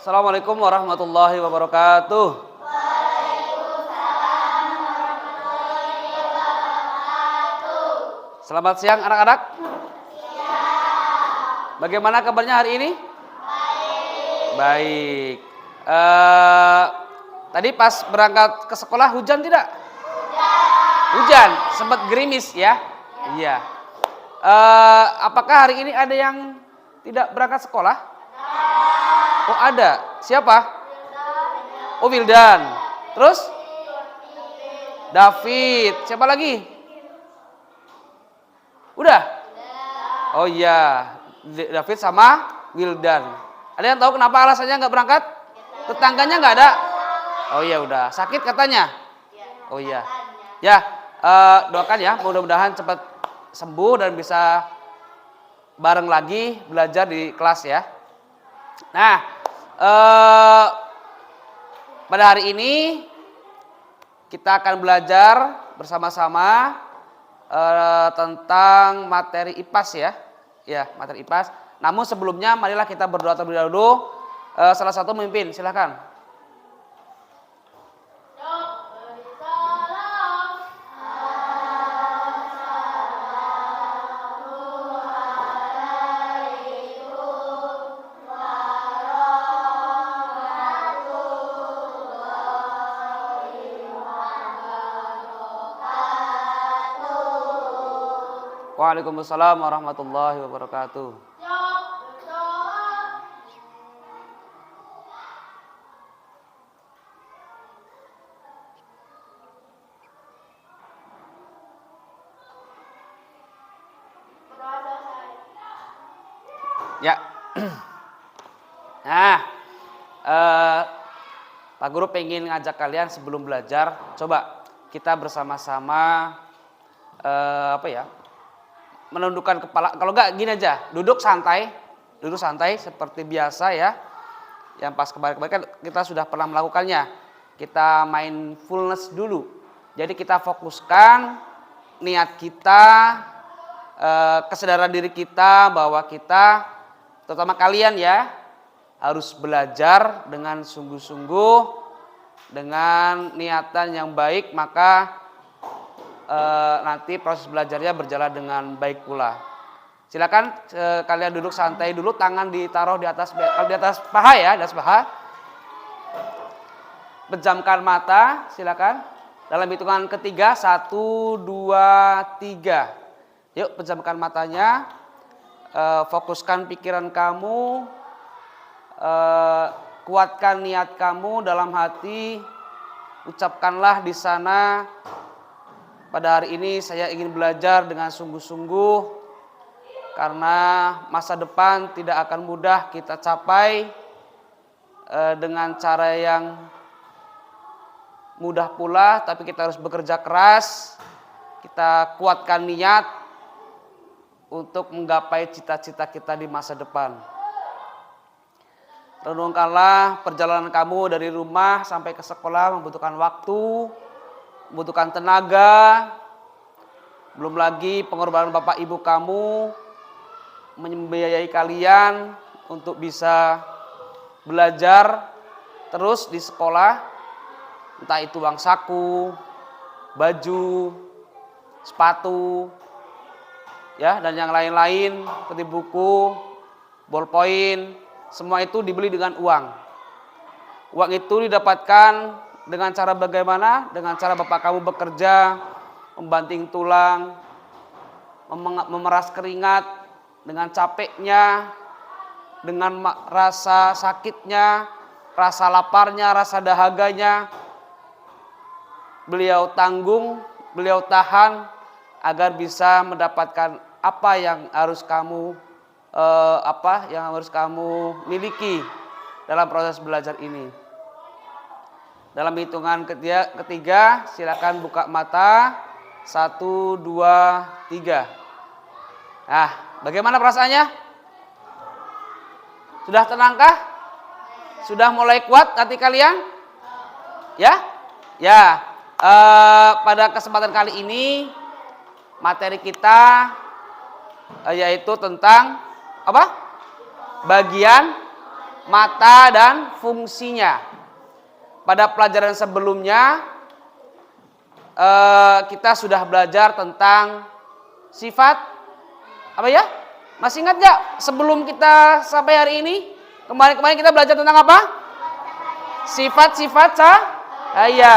Assalamualaikum warahmatullahi wabarakatuh. Selamat siang anak-anak. Bagaimana kabarnya hari ini? Baik. Tadi pas berangkat ke sekolah hujan tidak? Hujan, sempat gerimis ya? Iya. Apakah hari ini ada yang tidak berangkat sekolah? Oh ada. Siapa? Oh Wildan. Terus? David. Siapa lagi? Udah? Oh iya. David sama Wildan. Ada yang tahu kenapa alasannya nggak berangkat? Tetangganya nggak ada? Oh iya udah. Sakit katanya? Oh iya. Ya, doakan ya. Mudah-mudahan cepat sembuh dan bisa bareng lagi belajar di kelas ya. Nah, pada hari ini kita akan belajar bersama-sama tentang materi IPAS ya. Ya, materi IPAS. Namun sebelumnya marilah kita berdoa terlebih dahulu. Salah satu memimpin, silakan. Waalaikumsalam warahmatullahi wabarakatuh. Ya. Nah, Pak Guru pengen ngajak kalian sebelum belajar, coba kita bersama-sama menundukkan kepala. Kalau enggak gini aja, duduk santai seperti biasa ya. Yang pas kemarin kan kita sudah pernah melakukannya. Kita mindfulness dulu. Jadi kita fokuskan niat kita, kesadaran diri kita bahwa kita, terutama kalian ya, harus belajar dengan sungguh-sungguh, dengan niatan yang baik, maka nanti proses belajarnya berjalan dengan baik pula. Silakan kalian duduk santai dulu, tangan ditaruh di atas paha ya, di atas paha. Pejamkan mata, silakan. Dalam hitungan ketiga, 1, 2, 3. Yuk pejamkan matanya, fokuskan pikiran kamu, kuatkan niat kamu dalam hati, ucapkanlah di sana. Pada hari ini saya ingin belajar dengan sungguh-sungguh karena masa depan tidak akan mudah kita capai dengan cara yang mudah pula, tapi kita harus bekerja keras, kita kuatkan niat untuk menggapai cita-cita kita di masa depan. Renungkanlah perjalanan kamu dari rumah sampai ke sekolah membutuhkan waktu, membutuhkan tenaga, belum lagi pengorbanan bapak ibu kamu membiayai kalian untuk bisa belajar terus di sekolah, entah itu uang saku, baju, sepatu, ya dan yang lain-lain seperti buku, ballpoint, semua itu dibeli dengan uang. Uang itu didapatkan dengan cara bagaimana? Dengan cara bapak kamu bekerja, membanting tulang, memeras keringat, dengan capeknya, dengan rasa sakitnya, rasa laparnya, rasa dahaganya. Beliau tanggung, beliau tahan agar bisa mendapatkan apa yang harus kamu miliki dalam proses belajar ini. Dalam hitungan ketiga, silakan buka mata. 1, 2, 3. Nah, bagaimana perasaannya? Sudah tenangkah? Sudah mulai kuat hati kalian? Ya? Ya. Pada kesempatan kali ini materi kita yaitu tentang apa? Bagian mata dan fungsinya. Pada pelajaran sebelumnya kita sudah belajar tentang sifat apa ya? Masih ingat gak sebelum kita sampai hari ini? Kemarin kita belajar tentang apa? Sifat-sifat cahaya.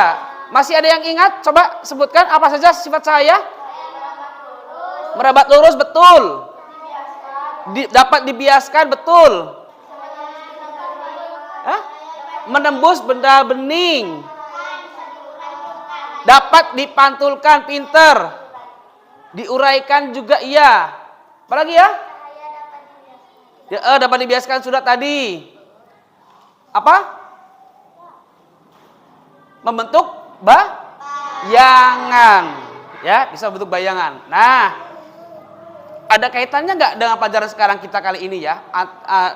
Masih ada yang ingat? Coba sebutkan apa saja sifat cahaya? Merabat lurus, betul. Dapat dibiaskan, betul. Menembus benda bening. Dapat dipantulkan, pinter. Diuraikan juga iya. Apalagi ya? Dapat dibiaskan sudah tadi. Apa? Membentuk bayangan. Ya, bisa bentuk bayangan. Nah, ada kaitannya nggak dengan pelajaran sekarang kita kali ini ya?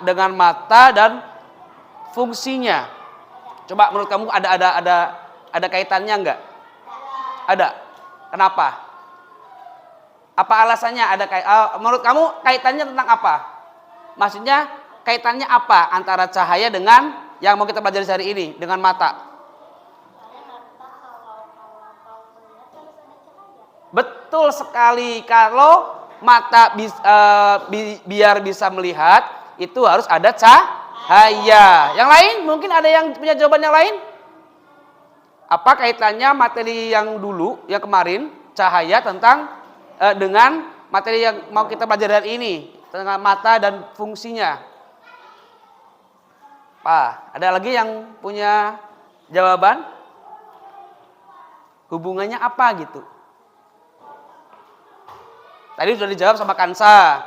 Dengan mata dan fungsinya. Coba menurut kamu ada kaitannya nggak? Ada. Kenapa? Apa alasannya? Menurut kamu kaitannya tentang apa? Maksudnya kaitannya apa antara cahaya dengan yang mau kita pelajari hari ini dengan mata? Betul sekali. Kalau mata biar bisa melihat itu harus ada cahaya. Yang lain mungkin ada yang punya jawaban yang lain? Apa kaitannya materi yang dulu, yang kemarin, cahaya dengan materi yang mau kita pelajari hari ini, tentang mata dan fungsinya? Pak, ada lagi yang punya jawaban? Hubungannya apa gitu? Tadi sudah dijawab sama Kansa.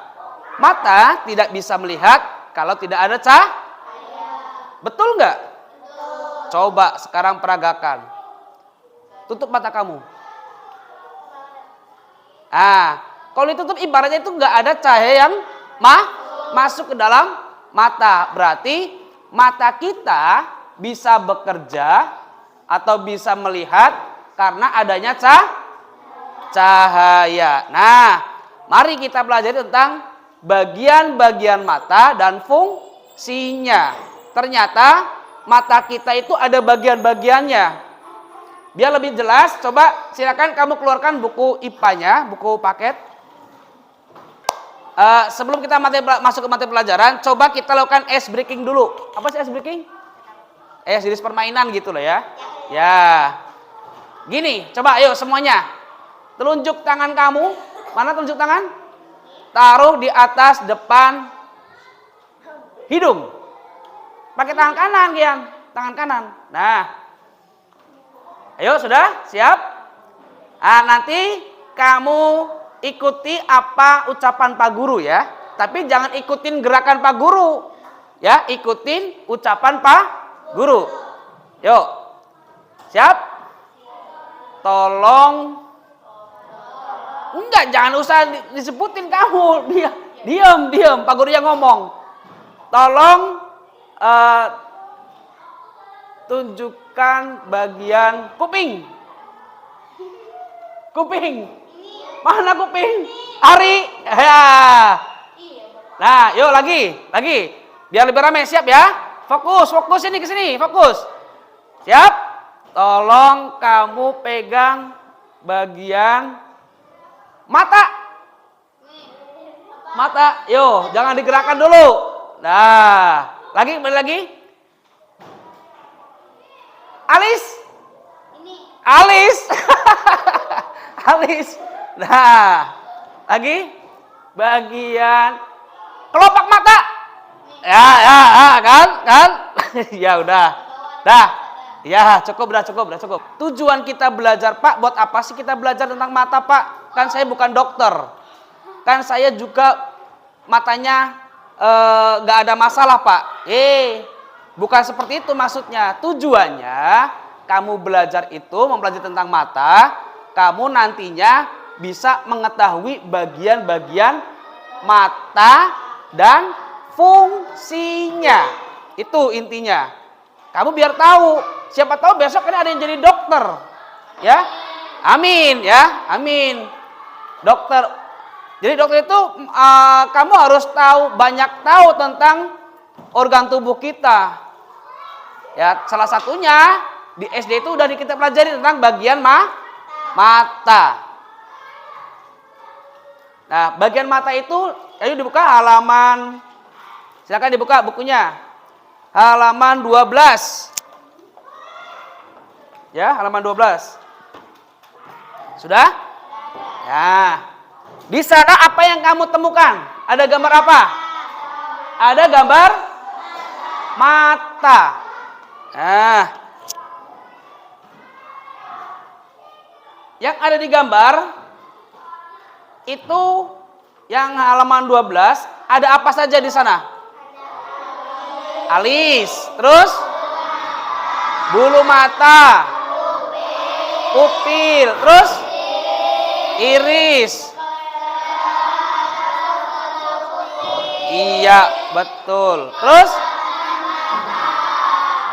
Mata tidak bisa melihat kalau tidak ada cahaya. Betul nggak? Coba sekarang peragakan. Tutup mata kamu. Kalau ditutup ibaratnya itu nggak ada cahaya yang masuk ke dalam mata. Berarti mata kita bisa bekerja atau bisa melihat karena adanya cahaya. Nah, mari kita pelajari tentang bagian-bagian mata dan fungsinya. Ternyata mata kita itu ada bagian-bagiannya. Biar lebih jelas, coba silakan kamu keluarkan buku IPA-nya, buku paket. Sebelum kita masuk ke materi pelajaran, coba kita lakukan ice breaking dulu. Apa sih ice breaking? Jenis permainan gitu loh ya. Ya. Gini, coba ayo semuanya. Telunjuk tangan kamu. Mana telunjuk tangan? Taruh di atas depan hidung. Pakai tangan kanan, Gian. Tangan kanan. Nah. Ayo, sudah? Siap? Nanti kamu ikuti apa ucapan Pak Guru ya. Tapi jangan ikutin gerakan Pak Guru. Ya, ikutin ucapan Pak Guru. Yuk. Siap? Tolong. Enggak, jangan usah disebutin kamu. Diam. Pak Guru yang ngomong. Tolong tunjukkan bagian kuping. Kuping. Mana kuping? Ari. Ya. Nah, yuk lagi. Biar lebih ramai, siap ya? Fokus ini ke sini, fokus. Siap? Tolong kamu pegang bagian mata. Yo, jangan digerakkan dulu. Nah, lagi. Alis. Alis. Nah, lagi bagian kelopak mata. Ya, kan? Ya udah. Dah. Ya, cukup. Tujuan kita belajar, Pak, buat apa sih kita belajar tentang mata, Pak? Kan saya bukan dokter. Kan saya juga matanya nggak ada masalah, Pak. Bukan seperti itu maksudnya. Tujuannya kamu belajar itu mempelajari tentang mata, kamu nantinya bisa mengetahui bagian-bagian mata dan fungsinya. Itu intinya. Kamu biar tahu, siapa tahu besok kan ada yang jadi dokter. Ya. Amin ya. Amin. Dokter. Jadi dokter itu kamu harus banyak tahu tentang organ tubuh kita. Ya, salah satunya di SD itu udah kita pelajari tentang bagian mata. Nah, bagian mata itu, ayo dibuka halaman, silakan dibuka bukunya. Halaman 12. Ya, halaman 12. Sudah? Ya. Di sana apa yang kamu temukan? Ada gambar apa? Ada gambar mata. Nah, yang ada di gambar itu yang halaman 12 ada apa saja di sana? Alis, terus bulu mata, pupil, terus iris. Iya, betul. Terus?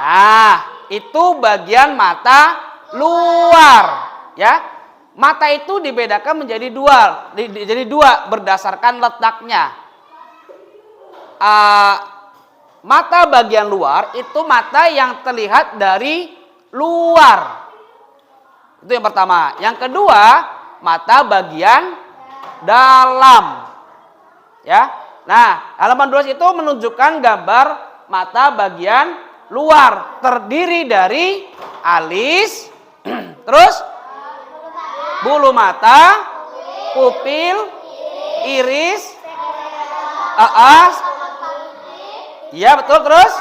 Nah, itu bagian mata luar, ya. Mata itu dibedakan menjadi dua berdasarkan letaknya. Mata bagian luar itu mata yang terlihat dari luar. Itu yang pertama. Yang kedua, mata bagian dalam. Ya. Nah, halaman 12 itu menunjukkan gambar mata bagian luar, terdiri dari alis, terus bulu mata, pupil, iris, iya betul, terus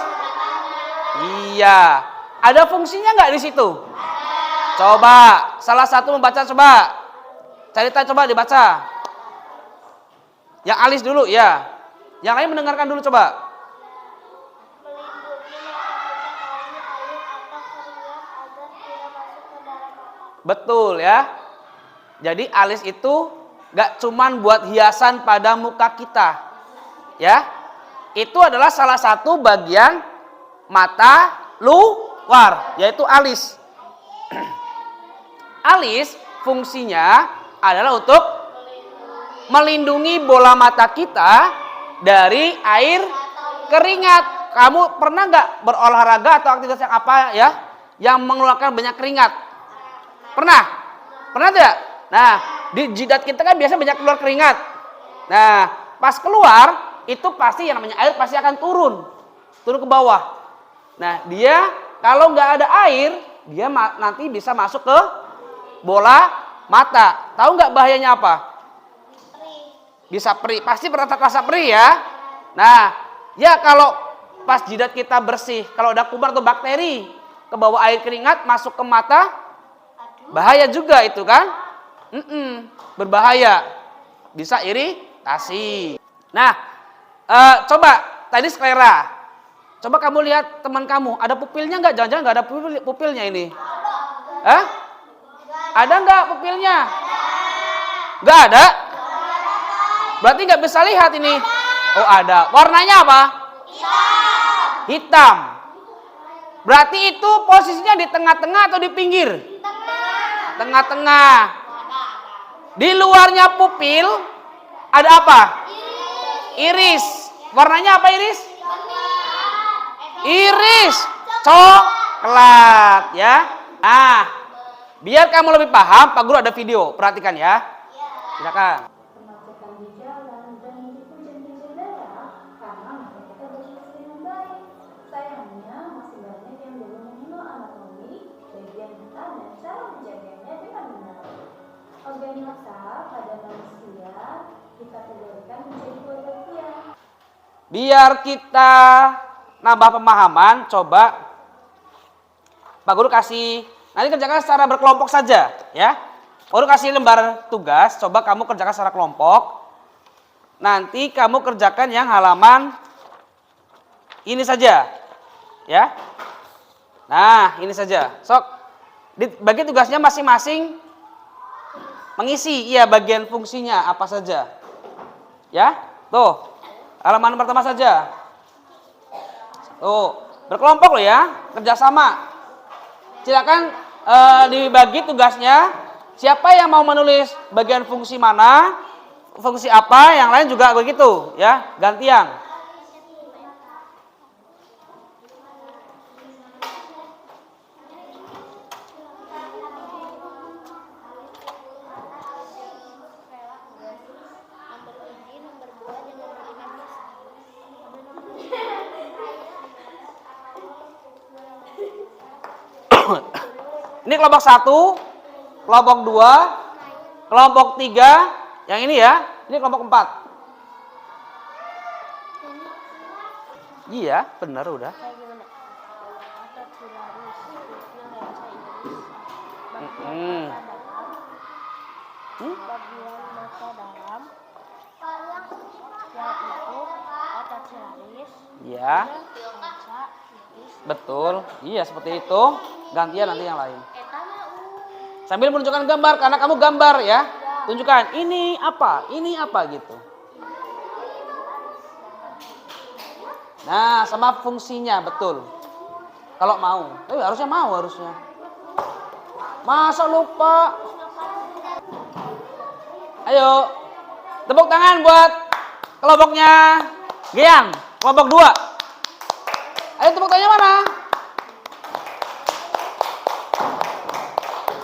iya. Ada fungsinya nggak di situ? Coba salah satu membaca, coba cerita, coba dibaca. Yang alis dulu ya, yang lain mendengarkan dulu coba. Betul ya. Jadi alis itu gak cuman buat hiasan pada muka kita. Ya. Itu adalah salah satu bagian mata luar, yaitu alis. Alis fungsinya adalah untuk melindungi bola mata kita dari air keringat. Kamu pernah nggak berolahraga atau aktivitas yang apa ya yang mengeluarkan banyak keringat? Pernah? Pernah tidak? Nah, di jidat kita kan biasa banyak keluar keringat. Nah, pas keluar itu pasti yang namanya air pasti akan turun ke bawah. Nah, dia kalau nggak ada air, dia nanti bisa masuk ke bola mata. Tahu nggak bahayanya apa? Bisa perih, pasti pernah terasa perih ya. Nah, ya kalau pas jidat kita bersih, kalau ada kuman atau bakteri ke bawah air keringat masuk ke mata, bahaya juga itu kan? Berbahaya, bisa iritasi. Nah, coba tadi sklera. Coba kamu lihat teman kamu, ada pupilnya nggak? Jangan-jangan nggak ada pupilnya ini? Hah? Ada nggak pupilnya? Nggak ada? Berarti nggak bisa lihat ini. Oh ada. Warnanya apa? Hitam. Berarti itu posisinya di tengah-tengah atau di pinggir? Tengah-tengah. Di luarnya pupil ada apa? Iris. Warnanya apa iris? Iris coklat ya. Nah, biar kamu lebih paham, Pak Guru ada video. Perhatikan ya. Silakan. Organ mata pada manusia kita kategorikan menjadi dua bagian. Biar kita nambah pemahaman, coba Pak Guru kasih, nanti kerjakan secara berkelompok saja ya. Pak Guru kasih lembar tugas, coba kamu kerjakan secara kelompok. Nanti kamu kerjakan yang halaman ini saja ya. Nah, ini saja. Sok, bagi tugasnya masing-masing mengisi, iya bagian fungsinya apa saja. Ya, tuh, halaman pertama saja. Tuh, berkelompok loh ya, kerjasama. Silakan dibagi tugasnya. Siapa yang mau menulis bagian fungsi mana, fungsi apa, yang lain juga begitu ya, gantian. Ini kelompok 1, kelompok 2, kelompok 3, yang ini ya, ini kelompok 4. Iya, benar udah. Bagian mata dalam yaitu otot silaris, Iya, lensa, iris, betul. Iya, seperti itu. Gantian nanti yang lain. Sambil menunjukkan gambar, karena kamu gambar ya. Tunjukkan, ini apa gitu. Nah, sama fungsinya, betul. Kalau mau. Harusnya mau, harusnya. Masa lupa? Ayo, tepuk tangan buat kelompoknya Giang, kelompok 2. Ayo tepuk tangannya mana?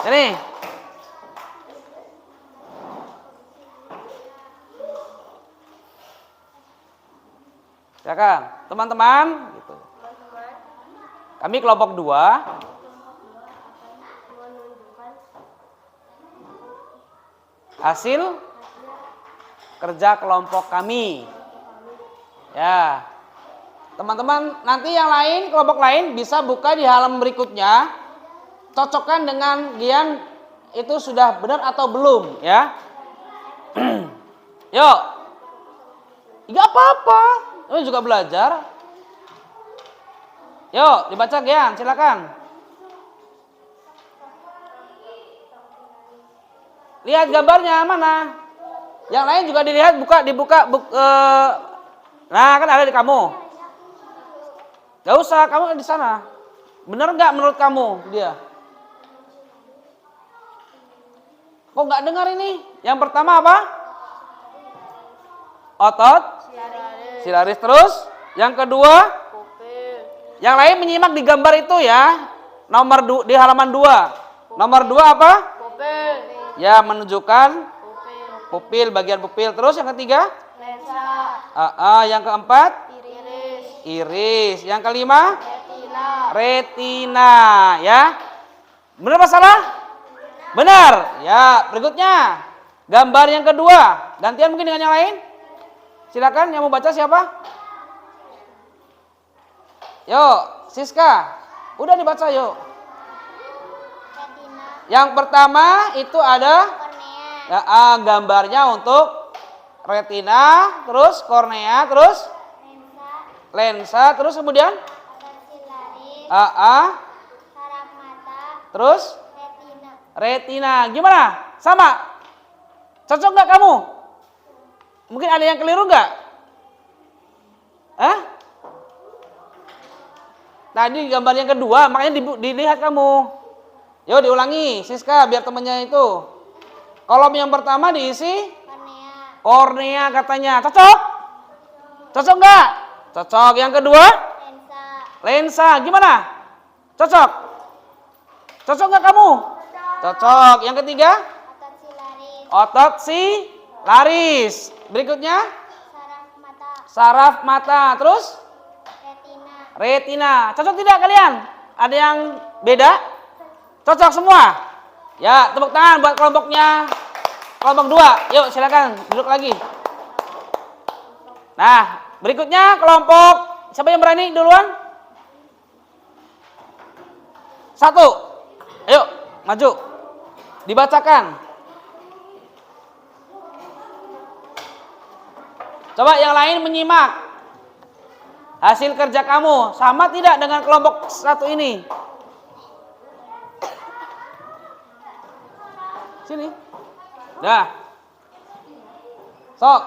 Sini. Silakan, teman-teman. Gitu. Kami kelompok 2. Hasil kerja kelompok kami. Ya. Teman-teman, nanti yang lain, kelompok lain bisa buka di halaman berikutnya. Cocokkan dengan Gian itu sudah benar atau belum, ya. Yuk. Enggak apa-apa. Ini juga belajar. Yuk, dibaca Gian, silakan. Lihat gambarnya mana? Yang lain juga dilihat, dibuka. Nah, kan ada di kamu. Gak usah, kamu di sana. Bener nggak menurut kamu dia? Kok nggak dengar ini? Yang pertama apa? Otot silaris terus. Yang kedua, yang lain menyimak di gambar itu ya. Di halaman 2. Nomor 2 apa? Ya, menunjukkan pupil, bagian pupil. Terus yang ketiga? Lensa. Yang keempat? Iris. Yang kelima? Retina. Ya. Benar apa salah? Benar. Ya, berikutnya. Gambar yang kedua. Gantian mungkin dengan yang lain? Silakan yang mau baca siapa? Yuk, Siska. Udah dibaca yuk. Yang pertama itu ada ya, gambarnya untuk retina, terus kornea, terus lensa, terus kemudian saraf mata, terus retina. Gimana? Sama? Cocok nggak kamu? Mungkin ada yang keliru nggak? Tadi gambar yang kedua, makanya dilihat kamu. Yuk diulangi, Siska, biar temennya itu. Kolom yang pertama diisi kornea katanya. Cocok? Cocok nggak? Cocok. Yang kedua? Lensa. Gimana? Cocok? Cocok nggak kamu? Cocok. Yang ketiga? Otot silaris. Berikutnya? Saraf mata. Terus? Retina. Cocok tidak kalian? Ada yang beda? Cocok semua? Ya, tepuk tangan buat kelompoknya. Kelompok 2. Yuk, silakan duduk lagi. Nah, berikutnya kelompok siapa yang berani duluan? 1. Ayo, maju. Dibacakan. Coba yang lain menyimak. Hasil kerja kamu sama tidak dengan kelompok 1 ini? Sini. Dah. Sok,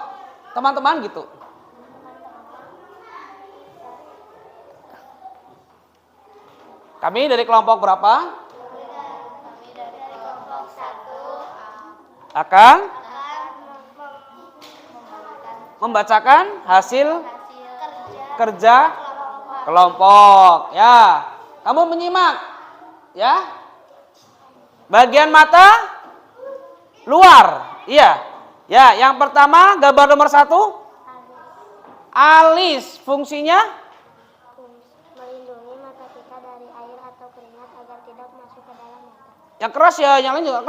teman-teman gitu. Kami dari kelompok berapa? Kami dari kelompok 1 akan membacakan hasil kerja kelompok. Ya, kamu menyimak. Ya. Bagian mata luar. Iya. Ya, yang pertama gambar nomor 1. Alis. Fungsinya? melindungi mata kita dari air atau keringat agar tidak masuk ke dalam mata. Yang keras ya, yang lain juga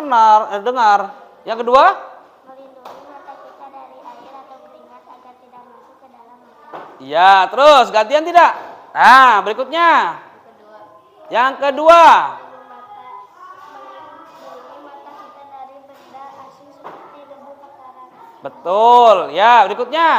dengar. Yang kedua, Melindungi mata kita dari air atau keringat agar tidak masuk ke dalam mata. iya, terus gantian tidak? Nah, berikutnya. Yang kedua, Melindungi mata kita dari benda asing seperti debu kotoran. betul. Ya, berikutnya.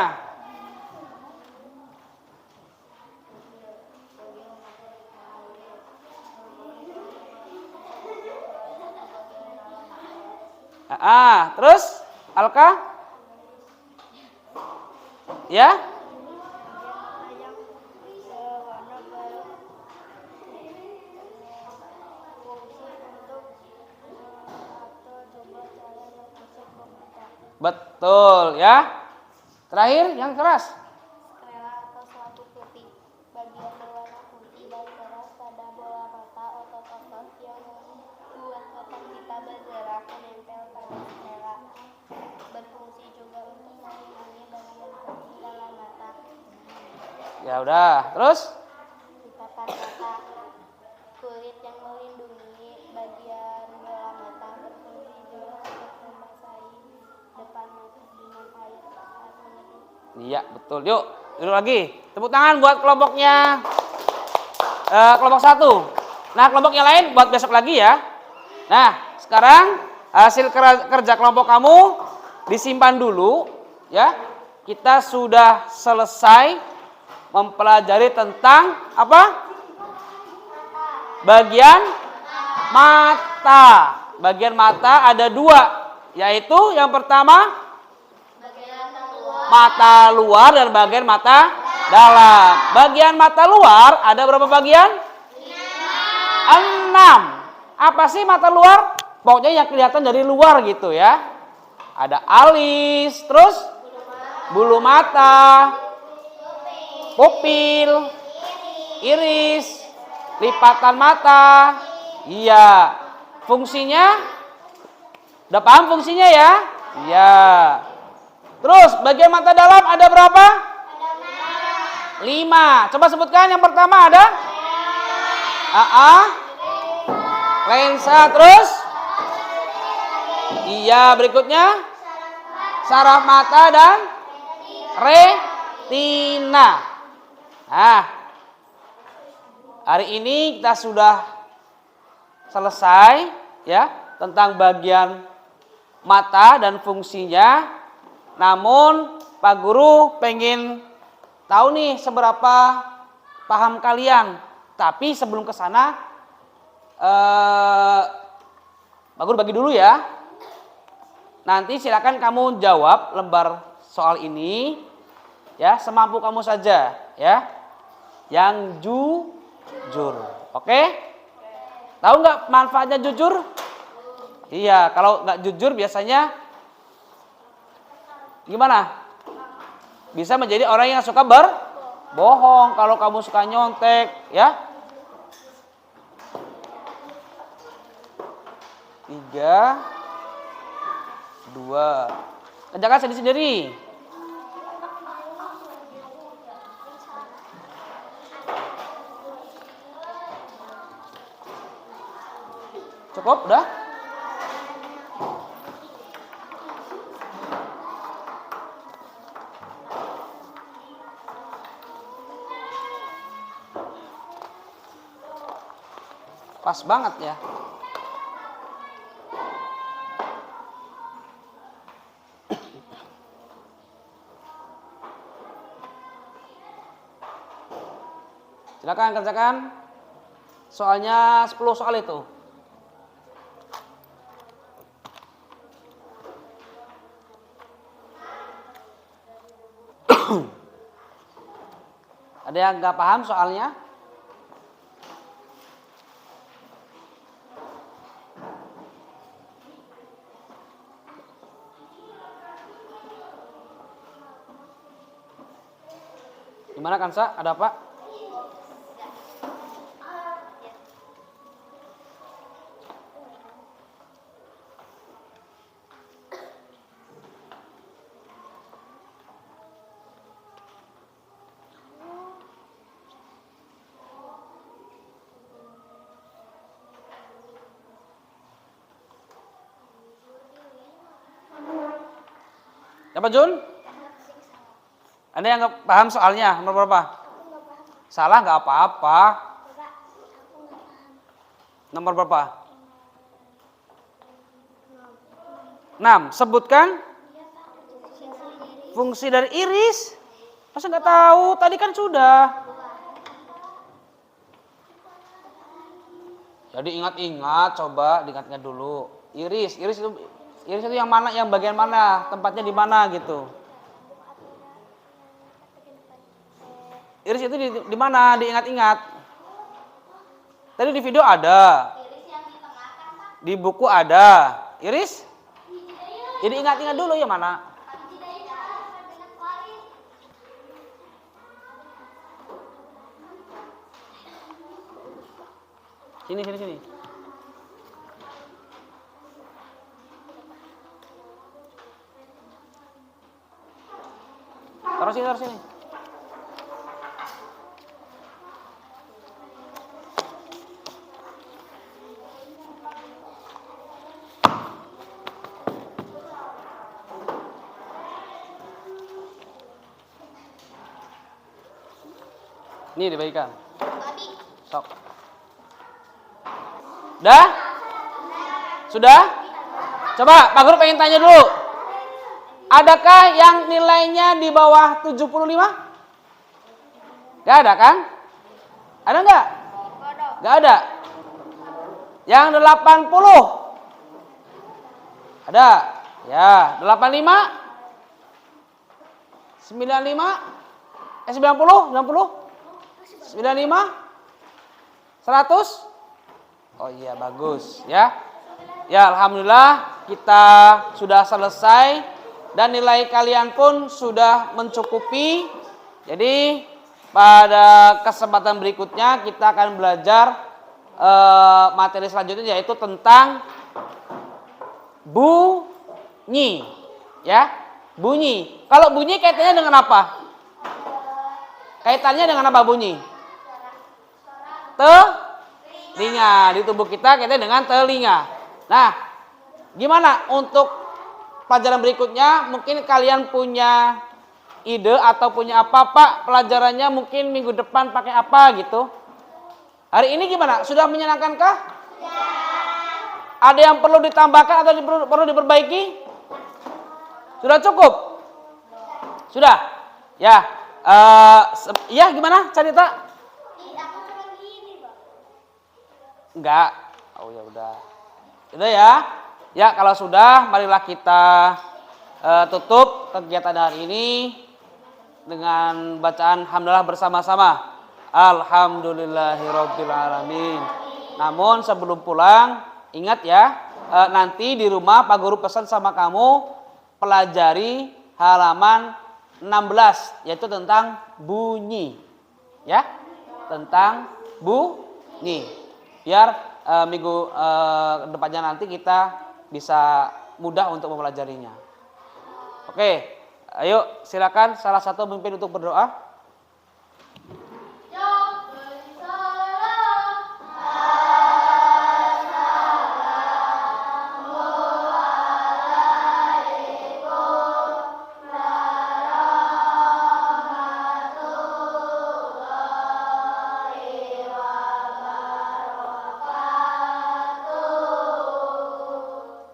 Terus Alka? Ya? Yang berwarna berfungsi untuk atau coba cara yang masuk ke mata. Betul, ya. Terakhir yang keras. Sklera atau selaput putih, bagian berwarna putih dan keras pada bola mata otot-otot yang membuat otak kita bergerak menempel pada sklera. Berfungsi juga untuk melindungi bagian penting dalam mata. Ya udah, terus? Lipatan mata, kulit yang melindungi bagian bola mata berfungsi juga untuk membasahi depan mata dengan air saat menyeduh. Iya, betul. Yuk, duduk lagi. Tepuk tangan buat kelompoknya. Kelompok 1. Nah, kelompok yang lain buat besok lagi ya. Nah, sekarang hasil kerja kelompok kamu disimpan dulu ya. Kita sudah selesai mempelajari tentang apa? Bagian mata. Bagian mata ada 2, yaitu yang pertama mata luar dan bagian mata dalam. Bagian mata luar ada berapa bagian? 6. Apa sih mata luar? Pokoknya yang kelihatan dari luar gitu ya. Ada alis, terus bulu mata, pupil, iris, lipatan mata. Iya. Fungsinya? Udah paham fungsinya ya? Iya. Terus bagian mata dalam ada berapa? 5. Coba sebutkan yang pertama ada? Lensa, terus? Iya, berikutnya? Saraf mata dan retina. Nah, hari ini kita sudah selesai ya tentang bagian mata dan fungsinya. Namun Pak Guru pengen tahu nih seberapa paham kalian. Tapi sebelum ke sana Pak Guru bagi dulu ya. Nanti silakan kamu jawab lembar soal ini ya semampu kamu saja ya. Yang jujur. Oke? Tahu nggak manfaatnya jujur? Iya, kalau nggak jujur biasanya gimana? Bisa menjadi orang yang suka berbohong. Kalau kamu suka nyontek, ya. 3, 2. Kerjakan sendiri-sendiri. Cukup, udah? Pas banget ya. Silakan kerjakan. Soalnya 10 soal itu. Ada yang nggak paham soalnya? Gimana Kansa? Ada apa? Siapa Jun? Ada yang nggak paham soalnya? Nomor berapa? Salah nggak apa-apa. Nomor berapa? 6. Sebutkan fungsi dari iris. Masa nggak tahu? Tadi kan sudah. Jadi ingat-ingat, coba diingat-ingat dulu. Iris itu yang mana? Yang bagian mana? Tempatnya di mana gitu? Iris itu di mana? Diingat-ingat. Tadi di video ada. Di buku ada. Iris? Jadi ingat-ingat dulu yang mana? Sini. Taruh sini. Ini dibagikan. Sok. Sudah? Coba Pak Guru pengen tanya dulu. Adakah yang nilainya di bawah 75? Gak ada kan? Ada nggak? Gak ada. Yang 80? Ada. Ya, 85? 95? 90? 95? 100? Oh iya, bagus ya. Ya, alhamdulillah kita sudah selesai dan nilai kalian pun sudah mencukupi. Jadi pada kesempatan berikutnya kita akan belajar materi selanjutnya, yaitu tentang bunyi. Ya, bunyi. Kalau bunyi kaitannya dengan apa? Kaitannya dengan apa bunyi? Telinga. Di tubuh kita kaitannya dengan telinga. Nah, gimana untuk pelajaran berikutnya? Mungkin kalian punya ide atau punya apa, Pak? Pelajarannya mungkin minggu depan pakai apa gitu? Hari ini gimana? Sudah menyenangkankah? Ya. Ada yang perlu ditambahkan atau perlu diperbaiki? Sudah cukup? Sudah? Ya. Ya gimana cerita? Enggak. Oh ya udah. Udah ya. Ya kalau sudah, marilah kita tutup kegiatan hari ini dengan bacaan hamdalah bersama-sama. Alhamdulillahirabbil alamin. Namun sebelum pulang, ingat ya, nanti di rumah Pak Guru pesan sama kamu pelajari halaman 16, yaitu tentang bunyi. Ya, tentang bunyi. Biar minggu depannya nanti kita bisa mudah untuk mempelajarinya. Oke, ayo silakan salah satu pemimpin untuk berdoa.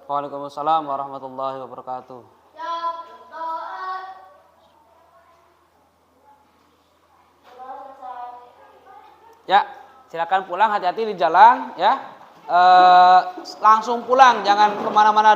Waalaikumsalam warahmatullahi wabarakatuh. Ya, silakan pulang, hati-hati di jalan ya. Langsung pulang, jangan kemana-mana